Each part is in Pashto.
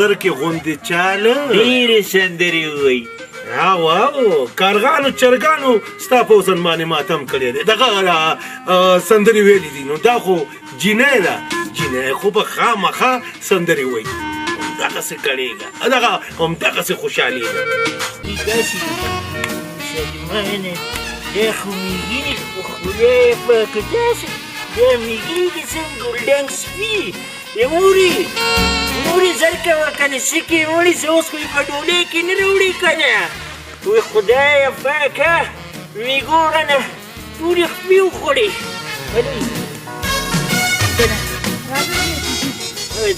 زرکې غوندې چاله ډېرې سندرې ووایي. واو کارغانو چرګانو ستا په وزن باندې ماتم کړی دی دغه سندرې ویلې دي نو دا خو جینۍ ده جینۍ خو به خامخا سندرې وایي همدغسې کړېږه دغه همدغسې خوشحالېږه داسې سلیمانه دا خو مېږي خو خدای پاکه داسې دا مېږي دي څنګه ګلډنګ سپي مورې مورې زر کوه کنه څه کې مورې زه اوس خو یې په ډولۍ کې نه راوړې که نه وایي خدایه پاکه مېږو رانه ټولې خپې وخوړې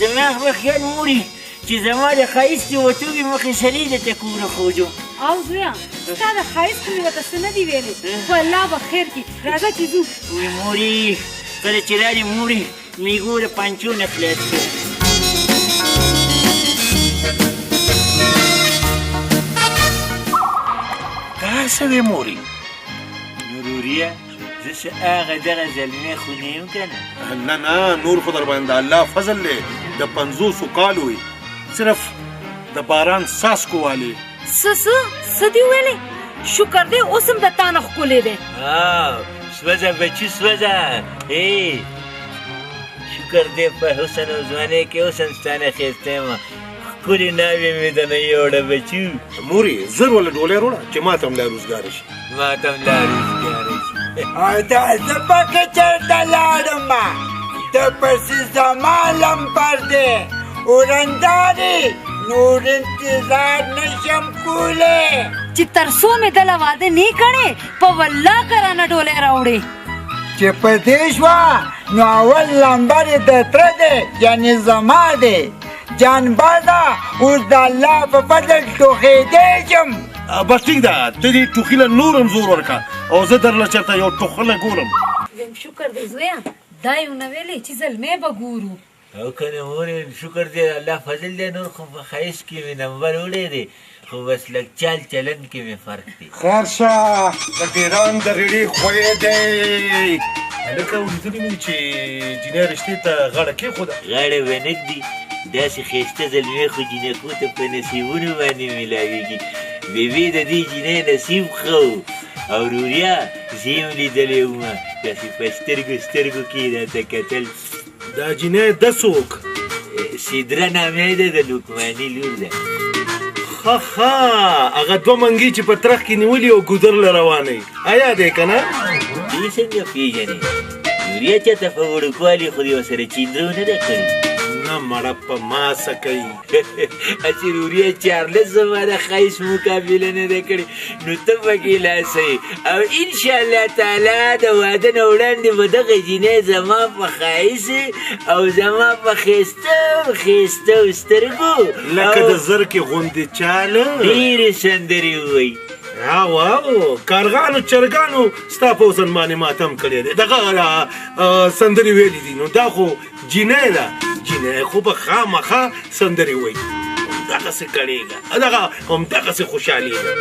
زما خو خیال مورې چې زما د ښایستې وتوږې مخې سرې درته کوره ښودو او زویه ستا د ښایست خو مې ورته څه نه دي ویلې خو الله به خیر کړي راځه چې ځو وایي مورې کله چې رالې مورې مېږو د پنچو نه خلاص کړ دا څه دی مورې نوروريه زه چې هغه دغه زلمی خو نه یم که نه نه نور خو در باندې الله فضل دی د 50 کالو وي صرف د باران څاڅکو والې څه دي ویلې شکر دی اوس هم د تا نه ښکلی دی سوځه بچي سوځه شکر دی په حسن او ځوانۍ کې اوس هم ستا نه ښایسته یم ښکلې ناوې مې د نه یوړه بچو مورې زر وله ډولۍ وروړه چې ما ته هم لا روزګاره شي ما ته هم لا روزګاره شي او دا زه پکې چېرته لاړم د پسې زما لمبر دی ورندارې نور انتظار نشم کولی چې تر څو مې دله واده نه کړې په والله که رانه ډولۍ راوړې چې په دې شوه نو اول لمبر یې د تره دی یعنې زما دی جانبازه اوس د الله په فضل ټوخېدی شم بس ټیک ده ته دې ټوخي له نور هم زور ورکړه او زه درله چېرته یو ټوخله ګورم شکر دی زویه دا یې ونه ویلې چې زلمی به ګورو او که نه مورې شکر دی الله فضل دی نور خو په ښایست کې مې نمبر وړی دی خو بس لږ چال چلن کې مې فرق دی خیر شه د پیران د غېړې خوی دی هلکه ولیدلي مې چې جینۍ رشتې ته غاړه کېښوده غاړه ونږدي داسې ښایسته زلمۍ خو جینکو ته په نصیبونو باندې میلاویږي بېبې د دې جینۍ نصیب ښه او روریا زه یې هم لیدلی ومه داسې په سترګو سترګو کې یې راته کتل دا جینۍ ده څوک سدره نامې ده د لقماني لور ده ښه هغه دوه منګي چې په ترخ کې نیولي او ګودر له روانوي آیا دی که نه دې څنګه پېژنې یوریا چاته په وړوکوالي خو دې ورسره چیندرو نه ده کړې نه مړه په ما څه کوي چې روریا چارلس زما د ښایست مقابله نه ده کړې نو ته پکې لاسئ او انشاءالله تعالی د واده نه وړاندې به دغه جینۍ زما په ښایست او زما په ښایسته سترګو لکه د زرکې غوندې چاله ډېرې سندرې ووایي واو کارغانو چرګانو ستا په وزن باندې ماتم کړی دی دغه سندرې ویلې دي نو دا خو جینۍ ده جینۍ خو به خامخا سندرې وایي همدغسې کړېږه دغه همدغسې خوشحالېږه